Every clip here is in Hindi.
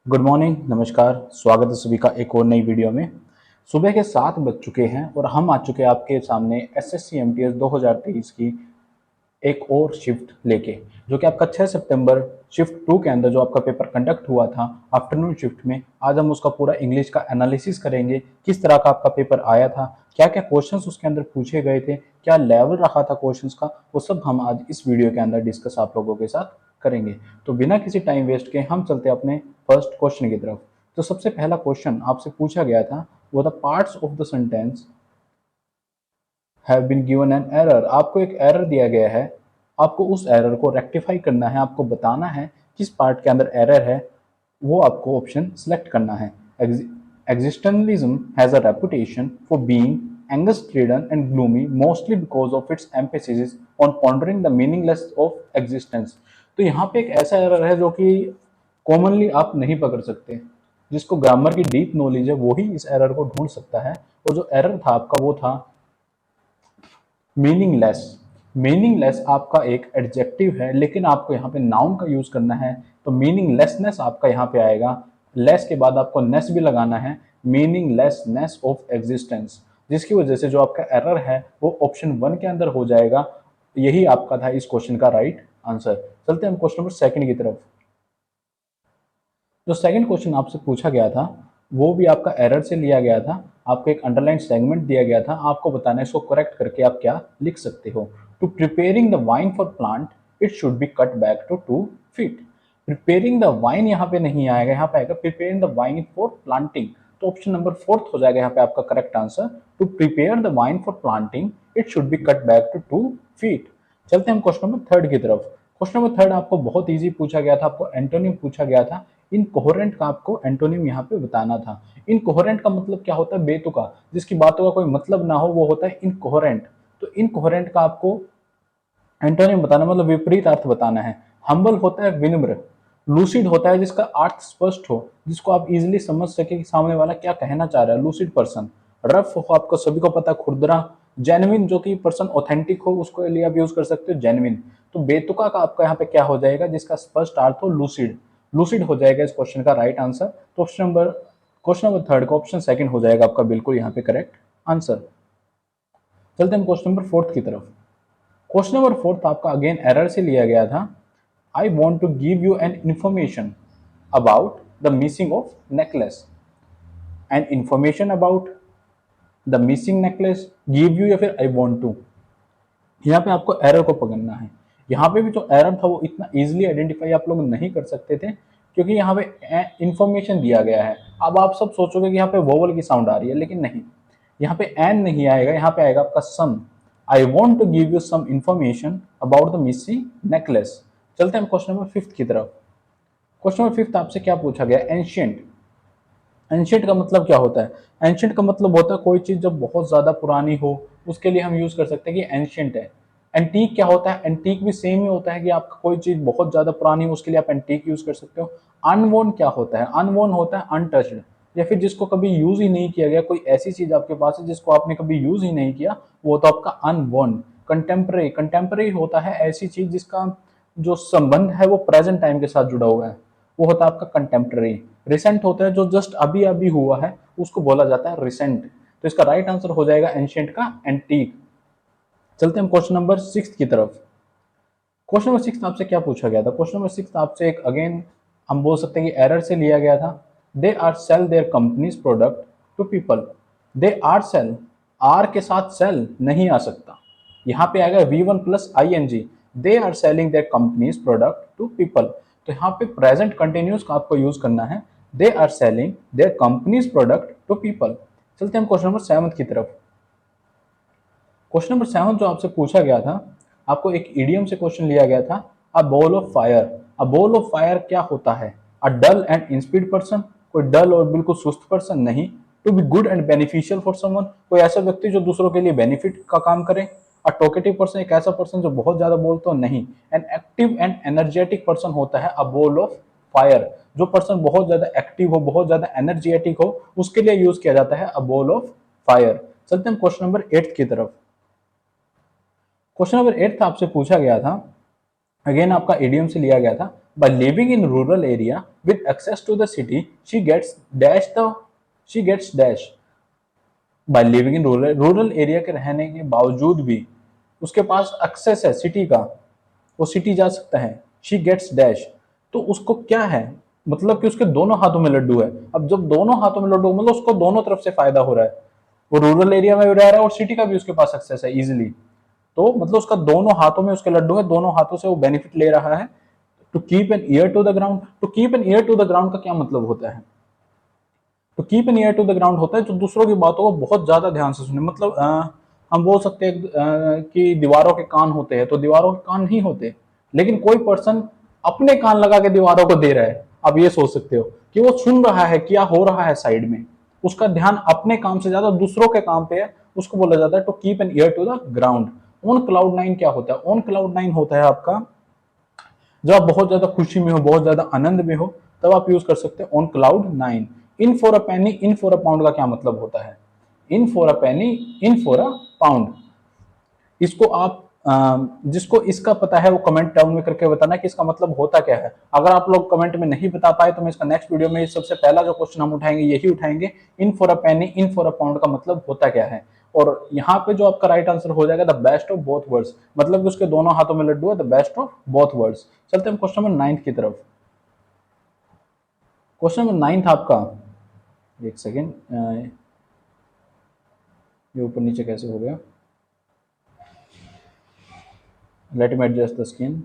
गुड मॉर्निंग, नमस्कार। स्वागत है सभी का एक और नई वीडियो में। सुबह के 7 बज चुके हैं और हम आ चुके हैं आपके सामने एसएससी एमटीएस 2023 की एक और शिफ्ट लेके, जो कि आपका 6 सितंबर शिफ्ट 2 के अंदर जो आपका पेपर कंडक्ट हुआ था आफ्टरनून शिफ्ट में। आज हम उसका पूरा इंग्लिश का एनालिसिस करेंगे, किस तरह का आपका पेपर आया था, क्या क्या क्वेश्चंस उसके अंदर पूछे गए थे, क्या लेवल रखा था क्वेश्चंस का, वो सब हम आज इस वीडियो के अंदर डिस्कस आप लोगों के साथ करेंगे। तो बिना किसी टाइम वेस्ट के हम चलते हैं अपने फर्स्ट क्वेश्चन की तरफ। तो सबसे पहला क्वेश्चन आपसे पूछा गया था वो था parts of the sentence have been given an error. आपको एक एरर दिया गया है, आपको उस एरर को रेक्टिफाई करना है, आपको बताना है किस पार्ट के अंदर एरर है, वो आपको ऑप्शन सेलेक्ट करना है। Existentialism has a reputation for being anxious-ridden and gloomy, mostly because of its emphasis on pondering the meaningless of existence। तो यहाँ पे एक ऐसा एरर है जो कि कॉमनली आप नहीं पकड़ सकते। जिसको ग्रामर की डीप नॉलेज है वो ही इस एरर को ढूंढ सकता है। और जो एरर था आपका वो था मीनिंगलेस। मीनिंगलेस आपका एक एडजेक्टिव है, लेकिन आपको यहाँ पे नाउन का यूज करना है, तो मीनिंगलेसनेस आपका यहाँ पे आएगा। लेस के बाद आपको नेस भी लगाना है, मीनिंगलेसनेस ऑफ एग्जिस्टेंस, जिसकी वजह से जो आपका एरर है वो ऑप्शन 1 के अंदर हो जाएगा। यही आपका था इस क्वेश्चन का राइट आंसर। चलते हैं हम क्वेश्चन नंबर 2 की तरफ। जो सेकंड क्वेश्चन आपसे पूछा गया था वो भी आपका एरर से लिया गया था। आपको एक अंडरलाइन सेगमेंट दिया गया था, आपको बताना है इसको करेक्ट करके आप क्या लिख सकते हो। To preparing the vine for plant it should be cut back to 2 feet. Preparing the vine यहाँ पे नहीं आएगा, यहाँ पे आएगा preparing the vine for planting. तो ऑप्शन नंबर 4 हो जाएगा यहाँ पे आपका correct answer. To prepare the vine for planting it should be cut back to 2 feet. चलते हैं हम क्वेश्चन नंबर 3 की तरफ। क्वेश्चन नंबर 3 आपको बहुत इजी पूछा गया था, आपको एंटोनिम पूछा गया था। इनकोहेरेंट का आपको एंटोनिम यहाँ पे बताना था। इनकोहेरेंट का मतलब क्या होता है? बेतुका, जिसकी बातों का कोई मतलब ना हो वो होता है इनकोहेरेंट। तो इनकोहेरेंट का आपको एंटोनिम बताना मतलब विपरीत अर्थ बताना है। हम्बल होता है विनम्र। लूसिड होता है जिसका अर्थ स्पष्ट हो, जिसको आप इजीली समझ सके कि सामने वाला क्या कहना चाह रहा है, लूसिड पर्सन। रफ हो, आपको सभी को पता है, खुरदरा। जेन्युइन, जो कि पर्सन ऑथेंटिक हो, उसको लिए आप यूज कर सकते हो जेन्युइन। तो बेतुका का आपका यहाँ पे क्या हो जाएगा? जिसका स्पष्ट अर्थ हो, लूसिड। लूसिड हो जाएगा इस क्वेश्चन का राइट आंसर। तो क्वेश्चन नंबर 3 का ऑप्शन 2 हो जाएगा आपका बिल्कुल यहाँ पे करेक्ट आंसर। चलते हैं क्वेश्चन नंबर 4 की तरफ। क्वेश्चन नंबर 4 आपका अगेन एरर से लिया गया था। I want to give you an information about the missing of necklace. An information about the missing necklace, give you या फिर आई वॉन्ट टू। यहाँ पे आपको एरर को पकड़ना है। यहाँ पे भी जो एरर था वो इतना इजीली आइडेंटिफाई आप लोग नहीं कर सकते थे, क्योंकि यहाँ पे इंफॉर्मेशन दिया गया है। अब आप सब सोचोगे कि यहाँ पे वोवल की साउंड आ रही है, लेकिन नहीं, यहाँ पे एन नहीं आएगा, यहाँ पे आएगा आपका sum. I want to give you some information about the missing necklace. चलते हैं क्वेश्चन नंबर 5 की तरफ। क्वेश्चन नंबर 5 आपसे क्या पूछा गया? एंशियंट। एंशियंट का मतलब क्या होता है? एंशियंट का मतलब होता है कोई चीज जब बहुत ज्यादा पुरानी हो, उसके लिए हम यूज कर सकते हैं कि एंशियंट है। एंटीक क्या होता है? एंटीक भी सेम ही होता है कि आपका कोई चीज बहुत ज्यादा पुरानी हो, उसके लिए आप एंटीक यूज कर सकते हो। अनवोन क्या होता है? अनवोन होता है अनटच्ड, या फिर जिसको कभी यूज ही नहीं किया गया। कोई ऐसी चीज आपके पास है जिसको आपने कभी यूज ही नहीं किया, वो तो आपका अनवोन। कंटेम्पररी, कंटेम्पररी होता है ऐसी चीज जिसका जो संबंध है वो प्रेजेंट टाइम के साथ जुड़ा हुआ है, वो होता है आपका कंटेम्पररी। रिसेंट होता है जो जस्ट अभी अभी हुआ है, उसको बोला जाता है रिसेंट। तो इसका राइट आंसर हो जाएगा एंशियंट का एंटीक। चलते हैं क्वेश्चन नंबर 6 की तरफ। क्वेश्चन नंबर 6 आपसे क्या पूछा गया था? क्वेश्चन नंबर 6 आपसे एक अगेन हम बोल सकते हैं कि एरर से लिया गया था। They are sell their companies product to people. They are sell, are के साथ सेल नहीं आ सकता, यहाँ पे आएगा V1 plus ING। They are selling their companies product to people. तो यहाँ पे प्रेजेंट कंटिन्यूस का आपको यूज करना है। They are selling their companies product to people. चलते हैं हम क्वेश्चन नंबर 7 की तरफ। क्वेश्चन नंबर 7 जो आपसे पूछा गया था, आपको एक इडियम से क्वेश्चन लिया गया था। A ball of fire. A ball of fire क्या होता है? अ डल एंड इंस्पीड पर्सन, कोई डल और बिल्कुल सुस्त पर्सन नहीं। To be good and beneficial for someone, कोई ऐसा व्यक्ति जो दूसरों के लिए बेनिफिट का काम करे। अ टॉकेटिव पर्सन, एक ऐसा पर्सन जो बहुत ज्यादा बोलता हो, नहीं। An active and energetic person होता है अ बॉल ऑफ फायर। जो पर्सन बहुत ज्यादा एक्टिव हो, बहुत ज्यादा एनर्जेटिक हो, उसके लिए यूज किया जाता है अ बॉल ऑफ फायर। चलते हैं क्वेश्चन नंबर 8 की तरफ। क्वेश्चन नंबर 8 आपसे पूछा गया था अगेन आपका इडियम से लिया गया था, by living in rural area with access to the city she gets dash. By living in rural area के रहने के बावजूद भी उसके पास एक्सेस है सिटी का, वो सिटी जा सकता है, शी गेट्स डैश। तो उसको क्या है, मतलब कि उसके दोनों हाथों में लड्डू है। अब जब दोनों हाथों में लड्डू मतलब उसको दोनों तरफ से फायदा हो रहा है, वो रूरल एरिया में भी रह रहा है और सिटी का भी उसके पास एक्सेस है इजिली। तो मतलब उसका दोनों हाथों में उसके लड्डू है, दोनों हाथों से वो बेनिफिट ले रहा है। To keep an ear to the ground, to keep an ear to the ground का क्या मतलब होता है? तो keep an ear to the ground होता है जो दूसरों की बातों को बहुत ज्यादा ध्यान से सुने। मतलब हम बोल सकते हैं कि दीवारों के कान होते हैं, तो दीवारों के कान नहीं होते, लेकिन कोई पर्सन अपने कान लगा के दीवारों को दे रहा है। आप ये सोच सकते हो कि वो सुन रहा है क्या हो रहा है साइड में, उसका ध्यान अपने काम से ज्यादा दूसरों के काम पे है, उसको बोला जाता है to keep an ear to the ground. On cloud nine क्या होता है? ऑन क्लाउड नाइन होता है आपका जब आप बहुत ज्यादा खुशी में हो, बहुत ज्यादा आनंद में हो, तब आप यूज कर सकते हैं on cloud nine. In for a Penney, in for a pound का क्या मतलब होता है? In for a Penney, in for a pound. इसको आप जिसको इसका पता है वो कमेंट डाउन में करके बताना कि इसका मतलब होता क्या है। अगर आप लोग कमेंट में नहीं बता पाए तो मैं इसका नेक्स्ट वीडियो में सबसे पहला जो क्वेश्चन हम उठाएंगे यही उठाएंगे, in for a Penney, in for a pound का मतलब होता क्या है। और यहाँ पे जो आपका राइट आंसर हो जाएगा the best of both words, मतलब कि उसके दोनों हाथों में लड्डू है, the best of both words. चलते हैं क्वेश्चन नंबर 9 की तरफ। क्वेश्चन नंबर 9 आपका, एक सेकेंड, ये ऊपर नीचे कैसे हो गया, let me adjust the screen.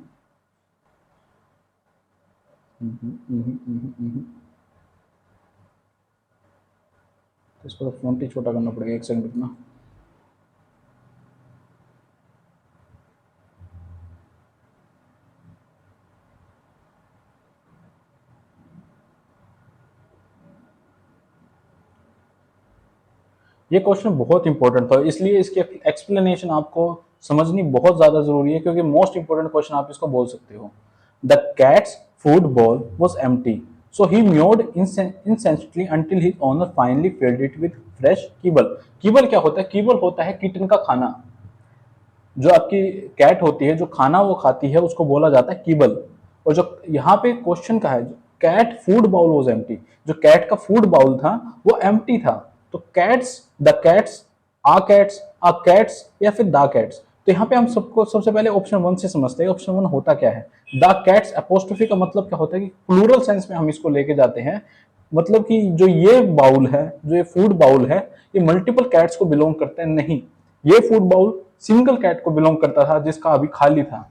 तो इसको तो फॉन्ट ही छोटा करना पड़ेगा, एक सेकंड रुकना। ये क्वेश्चन बहुत इंपॉर्टेंट था, इसलिए इसकी एक्सप्लेनेशन आपको समझनी बहुत ज्यादा जरूरी है, क्योंकि मोस्ट इंपॉर्टेंट क्वेश्चन आप इसको बोल सकते हो। The cat's food bowl was empty, so he meowed insensitively until his owner finally filled it with fresh kibble. Kibble क्या होता है? कीबल होता है किटन का खाना। जो आपकी कैट होती है, जो खाना वो खाती है, उसको बोला जाता है कीबल। और जो यहाँ पे क्वेश्चन का है, cat food bowl was empty, जो कैट का फूड बाउल था वो एम्प्टी था। तो cats, the cats, ah cats या फिर द कैट्स। तो यहाँ पे हम सबको सबसे पहले ऑप्शन वन से समझते हैं, ऑप्शन वन होता क्या है। द कैट्स अपोस्ट्रोफी का मतलब क्या होता है कि प्लूरल सेंस में हम इसको लेके जाते हैं, मतलब कि जो ये बाउल है, जो ये फूड बाउल है, ये मल्टीपल कैट्स को बिलोंग करते हैं नहीं, ये फूड बाउल सिंगल कैट को बिलोंग करता था जिसका अभी खाली था।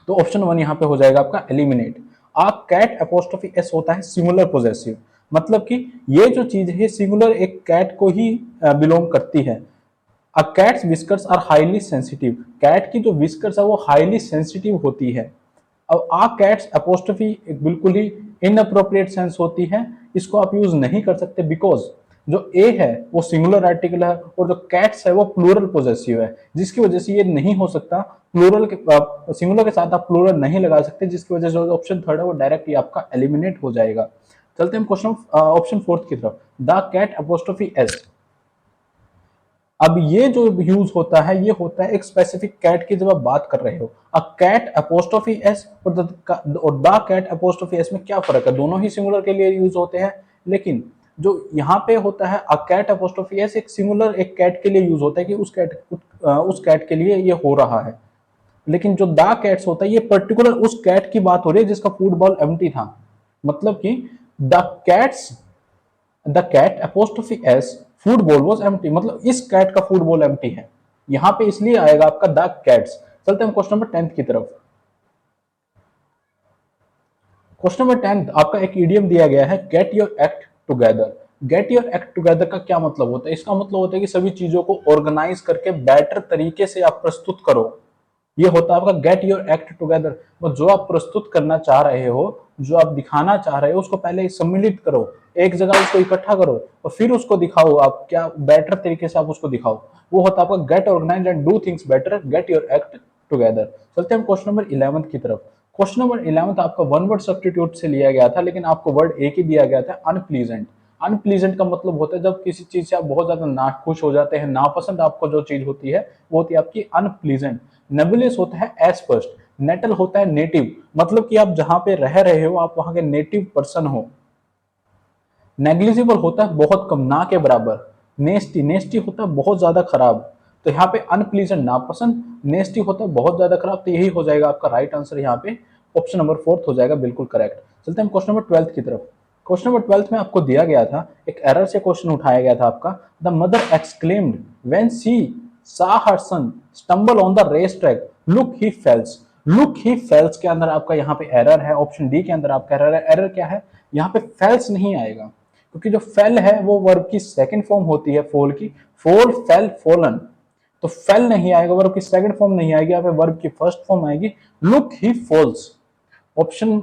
तो ऑप्शन वन यहाँ पे हो जाएगा आपका एलिमिनेट। आ कैट अपोस्ट्रोफी एस होता है सिंगुलर पोजेसिव, मतलब कि ये जो चीज है सिंगुलर एक कैट को ही बिलोंग करती है। A cat's whiskers are highly sensitive, cat की जो विस्कर्स है वो हाईली सेंसिटिव होती है। अब आ कैट्स अपोस्ट्रोफी एक बिल्कुल ही इनअप्रोप्रिएट सेंस होती है, इसको आप यूज नहीं कर सकते, बिकॉज जो ए है वो सिंगुलर आर्टिकल है और जो कैट्स है वो प्लूरल पोजेसिव है, जिसकी वजह से ये नहीं हो सकता। प्लूरल के सिंगुलर के साथ आप प्लूरल नहीं लगा सकते, जिसकी वजह से ऑप्शन थर्ड है वो डायरेक्ट आपका एलिमिनेट हो जाएगा। चलते हैं क्वेश्चन ऑप्शन फोर्थ की तरफ, द कैट अपोस्ट्रोफी एस। अब ये जो यूज होता है ये होता है एक स्पेसिफिक कैट की, जब आप बात कर रहे हो। अ कैट अपोस्ट्रोफी एस और द कैट अपोस्ट्रोफी एस में क्या फर्क है? दोनों ही सिंगुलर के लिए यूज होते हैं, लेकिन जो यहाँ पे होता है अ कैट अपोस्ट्रोफी एस एक सिंगुलर एक कैट के लिए यूज होता है कि उस कैट के लिए ये हो रहा है। लेकिन जो द कैट्स होता है ये पर्टिकुलर उस कैट की बात हो रही है जिसका फूड बाउल एम्प्टी था, मतलब कि the cats, the cat apostrophe s food bowl was empty, मतलब इस कैट का फूड बोल एम्प्टी है। यहां पे इसलिए आएगा आपका द कैट्स। चलते हैं क्वेश्चन नंबर 10 की तरफ। क्वेश्चन नंबर 10 आपका एक इडियम दिया गया है, gate your act together. Gate your act together का क्या मतलब होता है? इसका मतलब होता है कि सभी चीजों को ऑर्गेनाइज करके बेटर तरीके से आप प्रस्तुत करो। ये होता है आपका गेट योर एक्ट टुगेदर। वो जो आप प्रस्तुत करना चाह रहे हो, जो आप दिखाना चाह रहे हो, उसको पहले सम्मिलित करो, एक जगह उसको इकट्ठा करो और फिर उसको दिखाओ, आप क्या बेटर तरीके से आप उसको दिखाओ। वो होता है आपका get organise and do things better, get your act together. चलते हैं क्वेश्चन नंबर 11 की तरफ। क्वेश्चन नंबर 11 आपका वन वर्ड सब्स्टिट्यूट से लिया गया था, लेकिन आपको वर्ड एक ही दिया गया था, अनप्लीजेंट। अनप्लीजेंट का मतलब होता है जब किसी चीज से आप बहुत ज्यादा नाखुश हो जाते हैं, नापसंद आपको जो चीज होती है वो होती है आपकी अनप्लीजेंट। नेबुलियस होता है अस्पष्ट, नेटल होता है नेटिव, मतलब कि आप जहां पे रह रहे हो आप वहां के नेटिव पर्सन हो। नेग्लिजिबल होता है बहुत कम, ना के बराबर। नेस्टी, नेस्टी होता है बहुत ज्यादा खराब। तो यहाँ पे अनप्लीजेंट नापसंद, नेस्टी होता है बहुत ज्यादा खराब। तो यही हो जाएगा आपका राइट आंसर यहाँ पे, ऑप्शन नंबर फोर्थ हो जाएगा बिल्कुल करेक्ट। चलते हैं क्वेश्चन नंबर 12 की तरफ। क्वेश्चन नंबर 12 में आपको दिया गया था, एक एरर से क्वेश्चन उठाया गया था आपका। The mother exclaimed when she saw her son stumble on the racetrack, look he falls। look he falls के अंदर आपका यहाँ पे एरर है, ऑप्शन डी के अंदर आपका एरर है। एरर क्या है, यहाँ पे फेल्स नहीं आएगा, क्योंकि जो फेल है वो वर्ब की सेकंड फॉर्म होती है फॉल की। Fall, fail, fallen. तो फेल नहीं आएगा, वर्ब की सेकंड फॉर्म नहीं आएगी, यहाँ पे वर्ब की फर्स्ट फॉर्म आएगी, लुक ही फॉल्स। ऑप्शन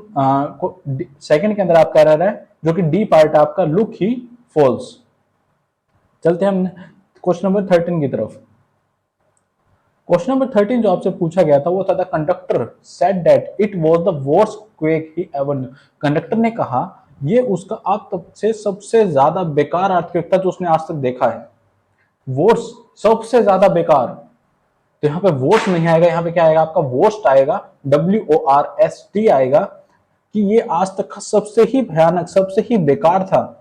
सेकंड के अंदर आपका एरर है, जो कि डी पार्ट आपका, लुक ही फॉल्स। चलते हैं हम क्वेश्चन नंबर 13 की तरफ। क्वेश्चन नंबर 13 जो आपसे पूछा गया था वो था, the conductor said that it was the worst quake he ever new. Conductor ने कहा ये उसका आज तक से सबसे ज्यादा बेकार अर्थक्वेक था जो उसने आज तक देखा है। वर्स्ट, सबसे ज्यादा बेकार। तो यहाँ पे वर्स्ट नहीं आएगा, यहाँ पे क्या आएगा आपका, वर्स्ट आएगा, WORST आएगा, कि ये आज तक का सबसे ही भयानक, सबसे ही बेकार था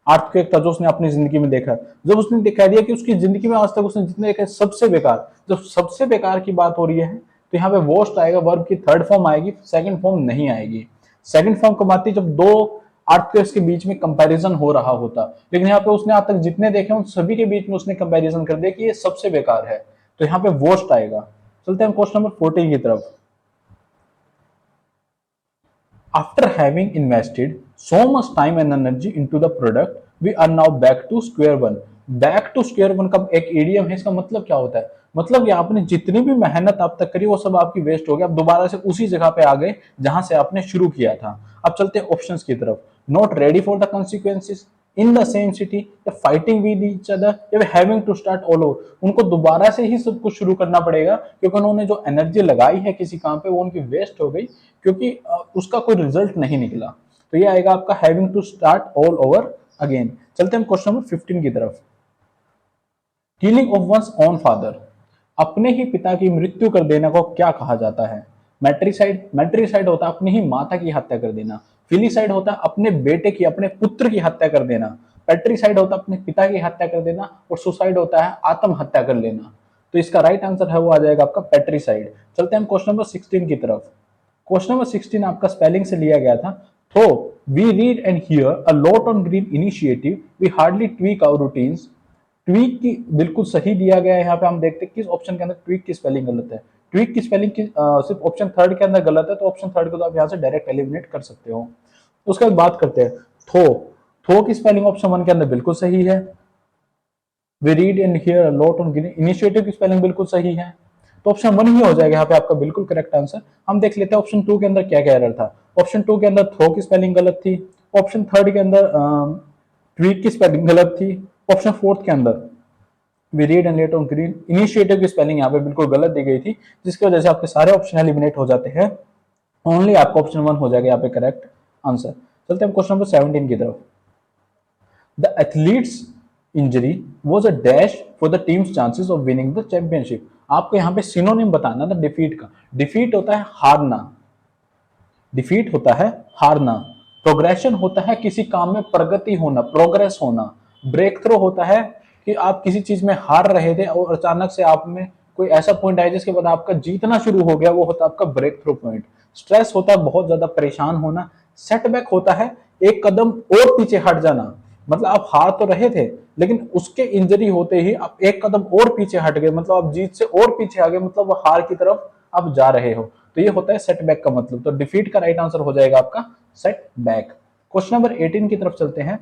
अर्थक्वेक था जो उसने अपनी जिंदगी में देखा। जब उसने दिखा दिया कि उसकी जिंदगी में आज तक उसने जितने देखा सबसे बेकार, जब सबसे बेकार की बात हो रही है तो यहाँ पे वर्स्ट आएगा, वर्ब की थर्ड फॉर्म आएगी, सेकंड फॉर्म नहीं आएगी। सेकंड फॉर्म कब आती, जब दो अर्थक्वेक्स के बीच में कंपैरिजन हो रहा होता। लेकिन यहाँ पे उसने आज तक जितने देखे उन सभी के बीच में उसने कंपैरिजन कर दिया कि ये सबसे बेकार है, तो यहाँ पे वर्स्ट आएगा। चलते हैं क्वेश्चन नंबर 14 की तरफ। After having invested so much time and energy into the product, we are now back to square one। Back to square one का एक इडियम है, इसका मतलब क्या होता है, मतलब कि आपने जितनी भी मेहनत आप तक करी वो सब आपकी वेस्ट हो गया, आप दोबारा से उसी जगह पे आ गए जहां से आपने शुरू किया था। अब चलते हैं ऑप्शंस की तरफ। Not ready for the consequences, in the same city, या फाइटिंग विद ईच अदर, या having to start all over. उनको दोबारा से ही सब कुछ शुरू करना पड़ेगा, क्योंकि उन्होंने जो एनर्जी लगाई है किसी काम पे वो उनकी वेस्ट हो गई, क्योंकि उसका कोई रिजल्ट नहीं निकला। तो ये आएगा आपका having to start all over again. चलते हैं क्वेश्चन नंबर 15 की तरफ। Killing of one's own father, अपने ही पिता की मृत्यु कर देना को क्या कहा जाता है। मैट्रिसाइड, मैट्रिसाइड होता है अपनी ही माता की हत्या कर देना। फिलिसाइड होता है अपने बेटे की, अपने पुत्र की हत्या कर देना। पैट्रिसाइड होता है अपने पिता की हत्या कर देना, और सुसाइड होता है आत्महत्या कर लेना। तो इसका राइट आंसर है वो आ जाएगा आपका पैट्रिसाइड। चलते हैं हम क्वेश्चन नंबर 16 की तरफ। क्वेश्चन नंबर 16 आपका स्पेलिंग से लिया गया था। तो we read and hear a lot on green initiative, we hardly tweak our routines. Tweak की बिल्कुल सही दिया गया है, यहाँ पे हम देखते हैं किस ऑप्शन के अंदर ट्वीक की स्पेलिंग गलत है। ट्वीक की स्पेलिंग की सिर्फ ऑप्शन थर्ड के अंदर गलत है, तो ऑप्शन थर्ड को तो आप यहाँ से डायरेक्ट एलिमिनेट कर सकते हो। उसके बाद बात करते हैं थो। थो की स्पेलिंग ऑप्शन वन के अंदर बिल्कुल सही है। We read and hear lot on green initiative की स्पेलिंग बिल्कुल सही है, तो ऑप्शन वन ही हो जाएगा यहाँ पे आपका बिल्कुल करेक्ट आंसर। हम देख लेते हैं ऑप्शन टू के अंदर क्या क्या एरर था। ऑप्शन टू के अंदर थ्रो की स्पेलिंग गलत थी। ऑप्शन थर्ड के अंदर ट्वीक की स्पेलिंग गलत थी। ऑप्शन फोर्थ के अंदर we read and let on green initiative की स्पेलिंग यहाँ पे बिल्कुल गलत दी गई थी, जिसकी वजह से आपके सारे ऑप्शन एलिमिनेट हो जाते हैं। ओनली आपका ऑप्शन वन हो जाएगा यहाँ पे करेक्ट आंसर। चलते हैं क्वेश्चन नंबर 17 की तरफ। The athletes injury was a dash for the teams chances of winning the championship. आपको यहाँ पे सिनोनिम बताना था डिफीट का। डिफीट होता है हारना, डिफीट होता है हारना। प्रोग्रेशन होता है किसी काम में प्रगति होना, प्रोग्रेस होना। ब्रेक थ्रू होता है कि आप किसी चीज में हार रहे थे और अचानक से आप में कोई ऐसा पॉइंट आया जिसके बाद आपका जीतना शुरू हो गया, वो होता है आपका ब्रेक थ्रू पॉइंट। स्ट्रेस होता है बहुत ज्यादा परेशान होना। सेटबैक होता है एक कदम और पीछे हट जाना, मतलब आप हार तो रहे थे लेकिन उसके इंजरी होते ही आप एक कदम और पीछे हट गए, मतलब आप जीत से और पीछे आ गए, मतलब हार की तरफ आप जा रहे हो। तो ये होता है सेटबैक का मतलब। तो डिफीट का राइट आंसर हो जाएगा आपका सेटबैक। क्वेश्चन नंबर 18 की तरफ चलते हैं।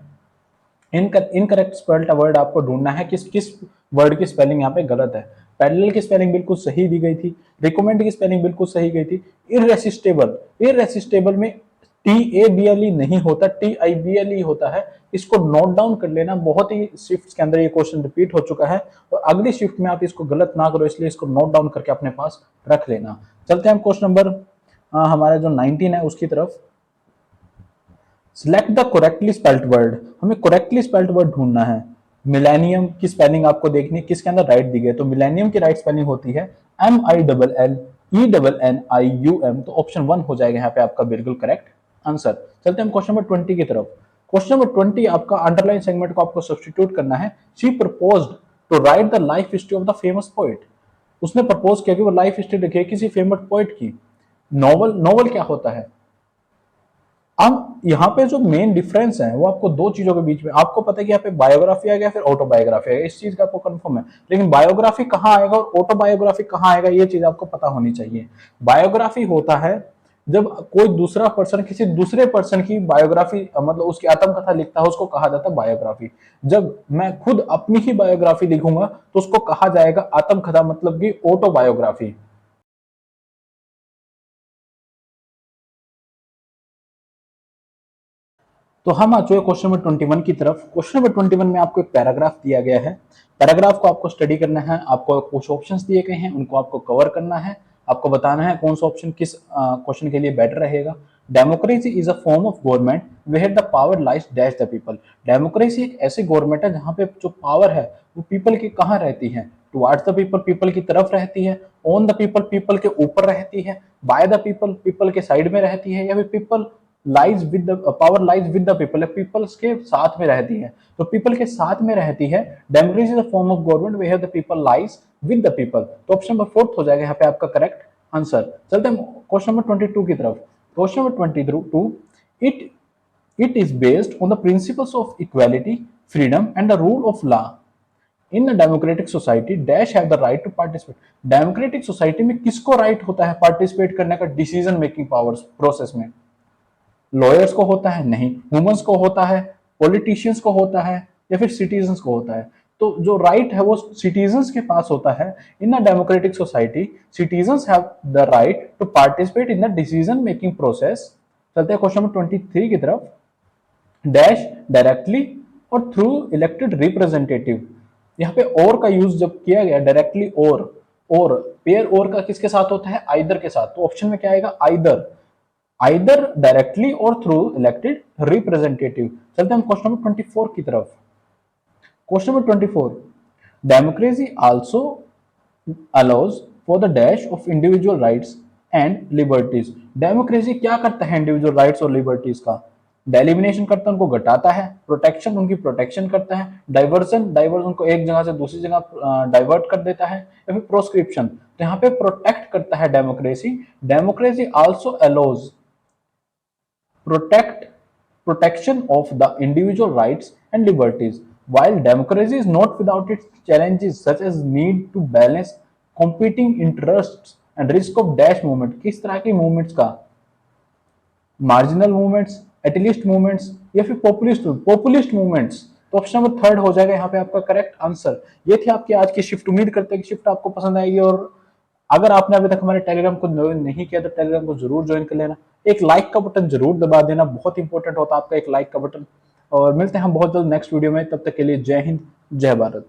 इनकरेक्ट स्पेल्ड वर्ड आपको ढूंढना है, किस किस वर्ड की स्पेलिंग यहाँ पे गलत है। पैरेलल की स्पेलिंग बिल्कुल सही दी गई थी, रिकमेंड की स्पेलिंग बिल्कुल सही गई थी। इररेसिस्टेबल, इररेसिस्टेबल में TABLE नहीं होता, TIBLE होता है। इसको नोट डाउन कर लेना, बहुत ही शिफ्ट के अंदर ये क्वेश्चन रिपीट हो चुका है, और अगली शिफ्ट में आप इसको गलत ना करो, इसलिए इसको नोट डाउन करके अपने पास रख लेना। चलते हैं हम क्वेश्चन नंबर हमारा जो 19 है उसकी तरफ। Select the correctly spelled word, हमें करेक्टली स्पेल्ड वर्ड ढूंढना है। मिलेनियम की स्पेलिंग आपको देखनी है किसके अंदर राइट दी गई है, तो मिलेनियम की राइट स्पेलिंग होती है MILL ENNIUM, तो ऑप्शन 1 हो जाएगा यहाँ पे आपका बिल्कुल करेक्ट आंसर। चलते हैं हम क्वेश्चन नंबर 20 की तरफ। क्वेश्चन नंबर 20 आपका अंडरलाइन सेगमेंट को आपको सब्स्टिट्यूट करना है। She proposed to write the life history of the famous poet. उसने प्रपोज किया कि वो लाइफ हिस्ट्री लिखे किसी फेमस पोएट की। नॉवल, नॉवल क्या होता है? अब यहाँ पे जो मेन डिफरेंस है वो आपको दो चीजों के बीच में, आपको पता है कि यहाँ पे बायोग्राफी आ गया फिर ऑटोबायोग्राफी आ गया, इस चीज का आपको कंफर्म है, लेकिन बायोग्राफी कहाँ आएगा और ऑटोबायोग्राफी कहाँ आएगा ये चीज आपको पता होनी चाहिए। बायोग्राफी होता है जब कोई दूसरा पर्सन किसी दूसरे पर्सन की बायोग्राफी मतलब उसकी आत्मकथा लिखता है, उसको कहा जाता है बायोग्राफी। जब मैं खुद अपनी ही बायोग्राफी लिखूंगा तो उसको कहा जाएगा आत्मकथा, मतलब कि ऑटोबायोग्राफी। तो हम आ चुके क्वेश्चन नंबर 21 की तरफ। क्वेश्चन नंबर 21 में आपको एक पैराग्राफ दिया गया है। पैराग्राफ को आपको स्टडी करना है, आपको कुछ ऑप्शंस दिए गए हैं उनको आपको कवर करना है, आपको बताना है कौन सा ऑप्शन किस क्वेश्चन के लिए बेटर रहेगा। Democracy is a form of government where the power lies dash the people. Democracy एक ऐसी गवर्नमेंट है जहां पे जो पावर है वो पीपल की कहाँ रहती है? टुवार्ड्स द पीपल, पीपल की तरफ रहती है। ऑन द पीपल, पीपल के ऊपर रहती है। बाय द पीपल, पीपल के साइड में रहती है। या फिर people lies with the power lies with the people, peoples के साथ में रहती है। तो पीपल के साथ में रहती है। Democracy is a form of government where the people lies with the people, तो ऑप्शन नंबर 4 हो जाएगा यहाँ पे आपका करेक्ट आंसर। चलते हैं क्वेश्चन नंबर 22 की तरफ। Question number 22, it it is based on the principles of equality, freedom and the rule of law. In a democratic society dash have the right to participate. Democratic society में किसको राइट होता है पार्टिसिपेट करने का डिसीजन मेकिंग पावर्स प्रोसेस में? लॉयर्स को होता है? नहीं। ह्यूमंस को होता है? पॉलिटिशियंस को होता है? या फिर सिटीजन्स को होता है? तो जो राइट है वो सिटीजन्स के पास होता है। In a democratic society citizens have the right to participate in the decision making process. चलते हैं क्वेश्चन नंबर 23 की तरफ। डैश डायरेक्टली और थ्रू इलेक्टेड रिप्रेजेंटेटिव। यहाँ पे और का यूज जब किया गया डायरेक्टली और पेयर और का किसके साथ होता है? आइदर के साथ। तो ऑप्शन में क्या आएगा? आइदर, आइदर डायरेक्टली और थ्रू इलेक्टेड रिप्रेजेंटेटिव। चलते हैं हम क्वेश्चन नंबर 24 की तरफ। Question number 24, democracy also allows for the dash of individual rights and liberties. Democracy क्या करता है इंडिविजुअल राइट्स और लिबर्टीज का? डेलिमिनेशन करता है, उनको घटाता है। प्रोटेक्शन, उनकी प्रोटेक्शन करता है। डाइवर्जन, डाइवर्जन उनको एक जगह से दूसरी जगह डाइवर्ट कर देता है। या फिर प्रोस्क्रिप्शन, तो यहाँ पे प्रोटेक्ट करता है democracy. Democracy also allows protect protection of the individual rights and liberties. While democracy is not without its challenges such as need to balance competing interests and risk of dash movement। किस तरह की मूवमेंट्स का? मार्जिनल मूवमेंट्स, एटलीस्ट मूवमेंट्स, या फिर पॉपुलिस्ट मूवमेंट्स। तो ऑप्शन नंबर 3 हो जाएगा यहाँ पे आपका करेक्ट आंसर। ये थी आपकी आज की शिफ्ट। उम्मीद करते हैं कि शिफ्ट आपको पसंद आएगी, और अगर आपने अभी तक हमारे टेलीग्राम को ज्वाइन नहीं किया तो टेलीग्राम को जरूर ज्वाइन कर लेना। एक लाइक का बटन जरूर दबा देना, बहुत इंपॉर्टेंट होता है आपका एक लाइक का बटन। और मिलते हैं हम बहुत जल्द नेक्स्ट वीडियो में, तब तक के लिए जय हिंद, जय भारत।